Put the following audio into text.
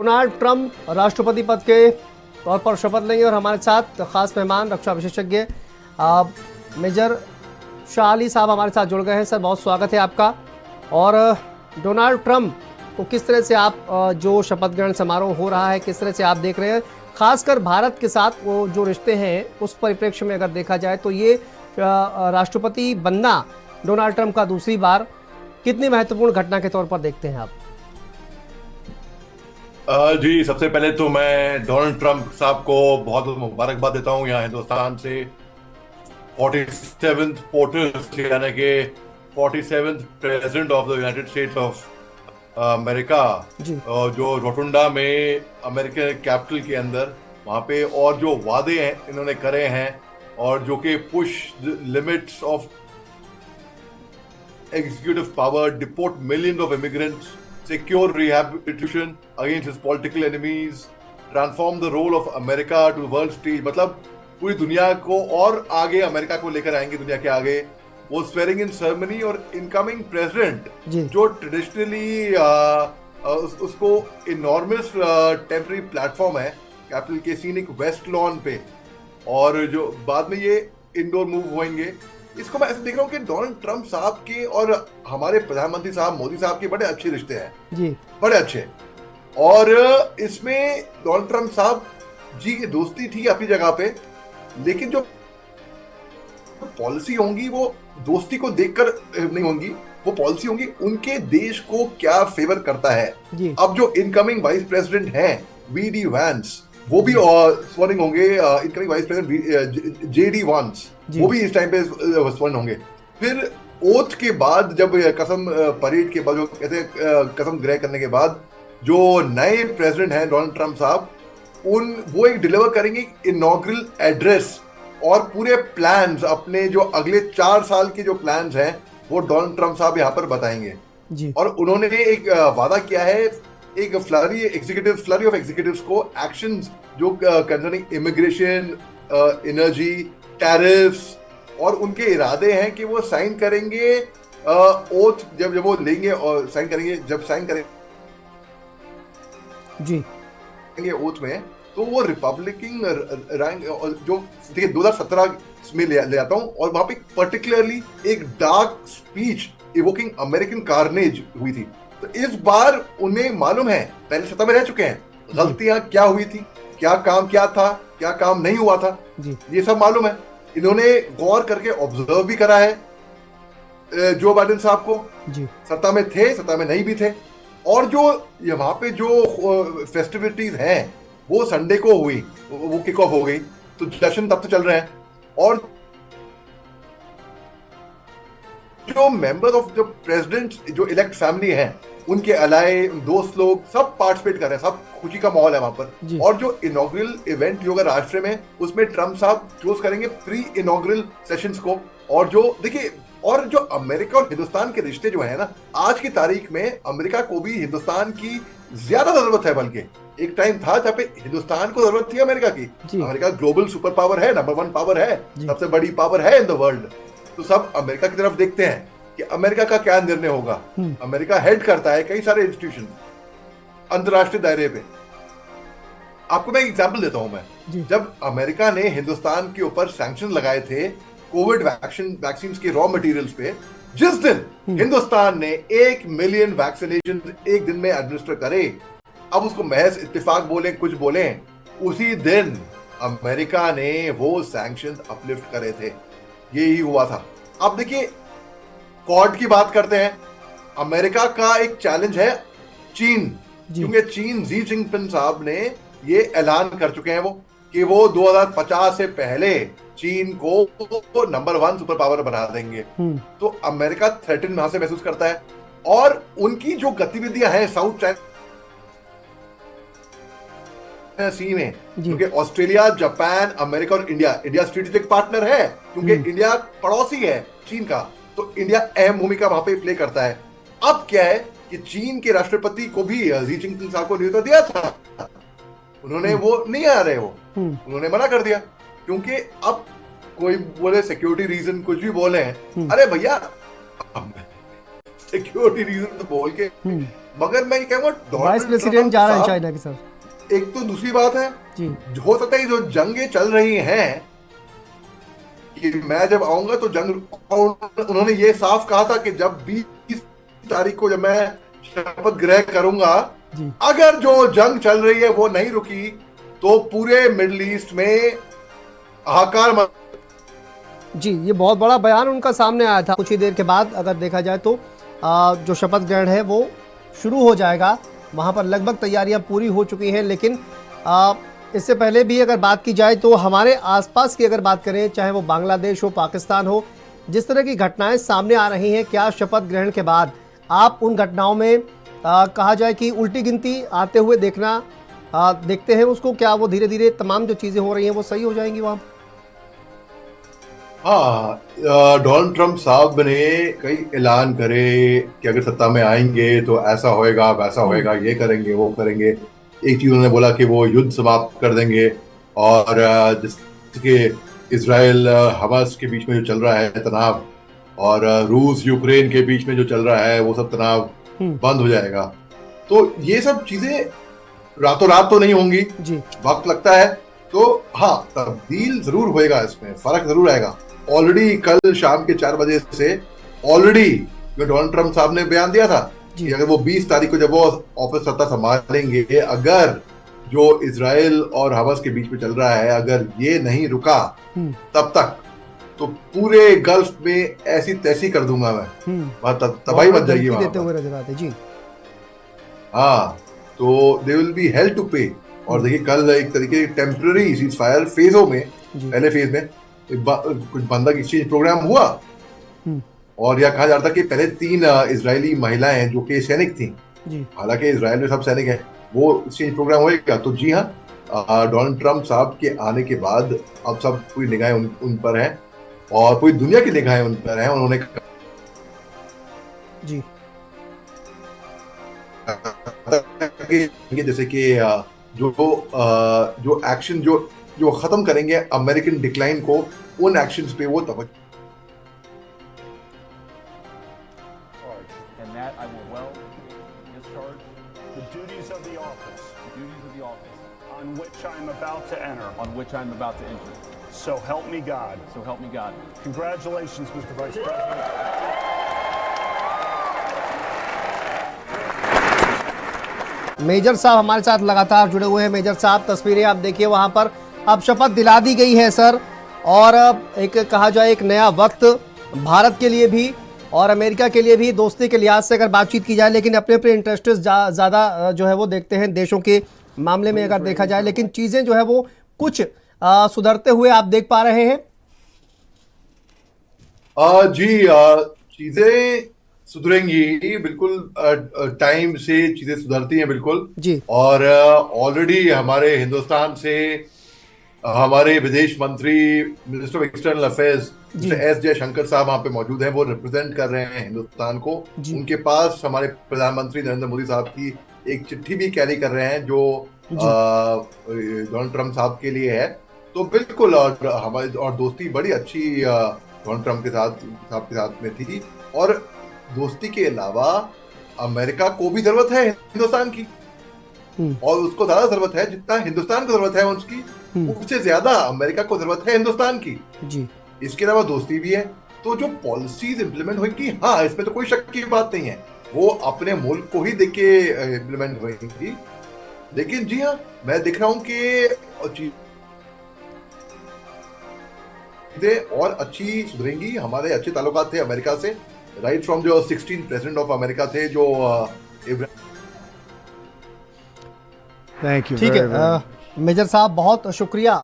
Donald Trump राष्ट्रपति पद के तौर पर शपथ लेंगे और हमारे साथ खास मेहमान रक्षा विशेषज्ञ मेजर शाह अली साहब हमारे साथ जुड़ गए हैं। सर, बहुत स्वागत है आपका। और डोनाल्ड ट्रंप को किस तरह से आप जो शपथ ग्रहण समारोह हो रहा है किस तरह से आप देख रहे हैं, खासकर भारत के साथ वो जो रिश्ते हैं उस परिप्रेक्ष्य में अगर देखा जाए तो ये राष्ट्रपति बनना डोनाल्ड ट्रंप का दूसरी बार कितनी महत्वपूर्ण घटना के तौर पर देखते हैं आप? जी, सबसे पहले तो मैं डोनाल्ड ट्रंप साहब को बहुत बहुत मुबारकबाद देता हूँ यहाँ हिंदुस्तान से 47th पोर्टर्स यानी कि 47th president of the United states of America, जो रोटुंडा में अमेरिकन कैपिटल के अंदर वहाँ पे और जो वादे हैं इन्होंने करे हैं और जो कि push limits of executive power, deport millions of immigrants, secure rehabilitation against his political enemies, transform the role of America to the world stage। मतलब पूरी दुनिया को और आगे अमेरिका को लेकर आएंगे दुनिया के आगे। वो स्वेरिंग इन सेरेमनी और इनकमिंग प्रेसिडेंट जो ट्रेडिशनली उसको इनॉर्मस टेम्पररी प्लेटफॉर्म है कैपिटल के सीनिक वेस्ट लॉन पे, और जो बाद में ये इंडोर मूव होंगे। इसको मैं ऐसे देख रहा हूँ कि डोनाल्ड ट्रंप साहब के और हमारे प्रधानमंत्री साहब मोदी साहब के बड़े अच्छे रिश्ते हैं जी, बड़े अच्छे। और इसमें डोनाल्ड ट्रंप साहब जी की दोस्ती थी अपनी जगह पे, लेकिन जो पॉलिसी होंगी वो दोस्ती को देखकर नहीं होंगी, वो पॉलिसी होंगी उनके देश को क्या फेवर करता है। अब जो इनकमिंग वाइस प्रेसिडेंट हैं वी.डी. वैंस, वो भी स्वर्निंग होंगे। Incoming vice president JD. वांस वो भी इस टाइम पे स्वर्ण होंगे। फिर ओथ के बाद जब कसम परेड के बाद जो कहते कसम ग्रहण करने के बाद जो नए प्रेसिडेंट हैं डोनाल्ड ट्रंप साहब, वो एक डिलीवर करेंगे इनॉग्रल एड्रेस और पूरे प्लान्स, अपने जो अगले 4 साल के जो प्लान्स हैं वो डोनाल्ड ट्रंप साहब यहाँ पर बताएंगे जी। और उन्होंने एक वादा किया है, एक फ्लरी ऑफ एग्जीक्यूटिव्स को एक्शंस जो कंसर्निंग इमिग्रेशन, एनर्जी, टैरिफ्स, और उनके इरादे हैं कि वो साइन करेंगे ओथ जब वो लेंगे और साइन करेंगे, जब साइन करेंगे जी ओथ में, तो वो रिपब्लिकन रैंक जो देखिए 2017 में ले आता हूँ, और वहां पे पर्टिकुलरली एक dark speech evoking American carnage हुई थी। तो इस बार उन्हें मालूम है, पहले सत्ता में रह चुके हैं, गलतियां क्या हुई थी, क्या काम क्या था, क्या काम नहीं हुआ था जी, ये सब मालूम है। इन्होंने गौर करके ऑब्जर्व भी करा है जो बाइडेन साहब को जी। सत्ता में थे, सत्ता में नहीं भी थे, और जो वहां पे जो फेस्टिविटीज हैं वो संडे को हुई, वो किक ऑफ हो गई, तो जश्न तब तो चल रहे हैं। और जो मेंबर ऑफ जो प्रेसिडेंट जो इलेक्ट फैमिली हैं उनके अलाए दोस्त लोग सब पार्टिसिपेट कर रहे हैं, सब खुशी का माहौल है वहां पर। और जो इनॉग्रल इवेंट जो होगा राष्ट्र में, उसमें ट्रंप साहब क्लोज करेंगे प्री इनॉग्रल सेशंस को। और जो देखिए, और जो अमेरिका और हिंदुस्तान के रिश्ते जो है ना, आज की तारीख में अमेरिका को भी हिंदुस्तान की ज्यादा जरूरत है, बल्कि एक टाइम था जब पे हिंदुस्तान को जरूरत थी अमेरिका की। अमेरिका ग्लोबल सुपर पावर है, नंबर 1 पावर है, सबसे बड़ी पावर है इन द वर्ल्ड। तो सब अमेरिका की तरफ देखते हैं कि अमेरिका का क्या निर्णय होगा। अमेरिका हेड करता है कई सारे इंस्टीट्यूशन अंतरराष्ट्रीय दायरे पे। आपको मैं एग्जांपल देता हूं मैं, जब अमेरिका ने हिंदुस्तान के ऊपर सैंक्शन लगाए थे कोविड वैक्सीन के रॉ मटेरियल्स पे, जिस दिन हिंदुस्तान ने 1 मिलियन वैक्सीनेशन एक दिन में एडमिनिस्टर करे, अब उसको महज इत्तेफाक बोले कुछ बोले, उसी दिन अमेरिका ने वो सैंक्शन अपलिफ्ट करे थे। यही हुआ था। अब देखिए, क्वाड की बात करते हैं, अमेरिका का एक चैलेंज है चीन, क्योंकि चीन जी जिनपिंग साहब ने ये ऐलान कर चुके हैं वो कि वो 2050 से पहले चीन को नंबर 1 सुपर पावर बना देंगे। तो अमेरिका थ्रेटन वहां से महसूस करता है, और उनकी जो गतिविधियां हैं साउथ चाइना सी में, क्योंकि ऑस्ट्रेलिया, जापान, अमेरिका और इंडिया स्ट्रेटेजिक पार्टनर है, क्योंकि इंडिया पड़ोसी है चीन का, तो इंडिया अहम भूमिका वहां पे प्ले करता है। अब क्या है कि चीन के राष्ट्रपति को भी जी जिनपिंग साहब को न्योता दिया था, उन्होंने वो नहीं आ रहे, वो उन्होंने मना कर दिया, क्योंकि अब कोई बोले सिक्योरिटी रीजन कुछ भी बोले हैं, अरे भैया सिक्योरिटी रीजन तो बोल के मगर मैं कहूँगा वाइस प्रेसिडेंट जा रहे हैं चाइना के सर। एक तो दूसरी बात है जी हो सकता है जो जंगें चल रही हैं कि मैं जब आऊंगा तो जंग, और उन्होंने ये साफ कहा था कि जब 20 तारीख को जब मैं शपथ ग्रहण करूंगा, जी अगर जो जंग चल रही है वो नहीं रुकी तो पूरे मिडिल ईस्ट में हाहाकार जी, ये बहुत बड़ा बयान उनका सामने आया था। कुछ ही देर के बाद अगर देखा जाए तो जो शपथ ग्रहण है वो शुरू हो जाएगा। वहाँ पर लगभग तैयारियां पूरी हो चुकी हैं, लेकिन इससे पहले भी अगर बात की जाए तो हमारे आसपास की अगर बात करें, चाहे वो बांग्लादेश हो, पाकिस्तान हो, जिस तरह की घटनाएं सामने आ रही हैं, क्या शपथ ग्रहण के बाद आप उन घटनाओं में कहा जाए कि उल्टी गिनती आते हुए देखते हैं उसको? क्या वो धीरे धीरे तमाम जो चीज़ें हो रही हैं वो सही हो जाएंगी वहाँ? हाँ, डोनाल्ड ट्रंप साहब ने कई ऐलान करे कि अगर सत्ता में आएंगे तो ऐसा होएगा, वैसा होएगा, ये करेंगे, वो करेंगे। एक चीज उन्होंने बोला कि वो युद्ध समाप्त कर देंगे, और जिसके इजराइल हमास के बीच में जो चल रहा है तनाव, और रूस यूक्रेन के बीच में जो चल रहा है वो सब तनाव बंद हो जाएगा। तो ये सब चीजें रातों रात तो नहीं होंगी जी, वक्त लगता है। तो हाँ, तब्दील जरूर होएगा, इसमें फर्क जरूर आएगा। ऑलरेडी कल शाम के 4 बजे से ऑलरेडी जो डोनाल्ड ट्रंप साहब ने बयान दिया था कि अगर वो 20 तारीख को जब वो ऑफिस सत्ता संभालेंगे, अगर जो इजराइल और हमास के बीच में चल रहा है अगर ये नहीं रुका तब तक तो पूरे गल्फ में ऐसी तैसी कर दूंगा मैं, तबाही मच जाएगी वहां पर। जी हाँ, तो they will be held to pay. और देखिए कल एक तरीके टेम्पररी सीज फायर फेजों में, पहले फेज में कुछ बंदक एक्सचेंज प्रोग्राम हुआ, और यह कहा जाता था कि पहले 3 इजरायली महिलाएं जो कि सैनिक थी, हालांकि इजराइल में सब सैनिक हैं, वो एक्सचेंज प्रोग्राम होएगा। तो जी हाँ, डोनाल्ड ट्रंप साहब के आने के बाद अब सब पूरी निगाहें उन पर हैं, और पूरी दुनिया की निगाहें उन पर हैं। उन्होंने जी जैसे कि जो एक्शन जो खत्म करेंगे अमेरिकन डिक्लाइन को, उन एक्शंस पे वो तवज्जो। And that I will well discharge the duties of the office the duties of the office on which I am about to enter. on which I am about to enter. So help me God. So help me God. Congratulations, Mr. Vice President. Major साहब हमारे साथ लगातार जुड़े हुए हैं। Major साहब, तस्वीरें आप देखिए, वहां पर अब शपथ दिला दी गई है सर, और एक कहा जाए एक नया वक्त भारत के लिए भी और अमेरिका के लिए भी, दोस्ती के लिहाज से अगर बातचीत की जाए, लेकिन अपने अपने इंटरेस्ट ज़्यादा जो है वो देखते हैं देशों के मामले में अगर देखा जाए, लेकिन चीज़ें जो है वो कुछ सुधरते हुए आप देख पा रहे हैं? जी, चीजें सुधरेंगी बिल्कुल, टाइम से चीजें सुधरती हैं बिल्कुल जी। और ऑलरेडी हमारे हिंदुस्तान से हमारे विदेश मंत्री, minister of external affairs S Jaishankar साहब वहां पे मौजूद हैं, वो रिप्रेजेंट कर रहे हैं हिंदुस्तान को। उनके पास हमारे प्रधानमंत्री नरेंद्र मोदी साहब की एक चिट्ठी भी कैरी कर रहे हैं जो डोनाल्ड ट्रंप साहब के लिए है। तो बिल्कुल, और हमारी और दोस्ती बड़ी अच्छी डोनाल्ड ट्रंप के साथ में थी, और दोस्ती के अलावा अमेरिका को भी जरूरत है हिंदुस्तान की, और उसको ज्यादा जरूरत है जितना हिंदुस्तान को जरूरत है उसकी, उससे ज्यादा अमेरिका को जरूरत है हिंदुस्तान की जी। इसके अलावा दोस्ती भी है। तो जो पॉलिसीज इंप्लीमेंट होगी, हाँ, इसमें तो कोई शक की बात नहीं है, वो अपने मुल्क को ही देख के इंप्लीमेंट होगी। लेकिन जी हाँ, मैं देख रहा हूँ कि और अच्छी सुधरेंगी। हमारे अच्छे ताल्लुकात थे अमेरिका से, राइट फ्रॉम जो 16 प्रेसिडेंट ऑफ अमेरिका थे जो ठीक है मेजर साहब, बहुत शुक्रिया।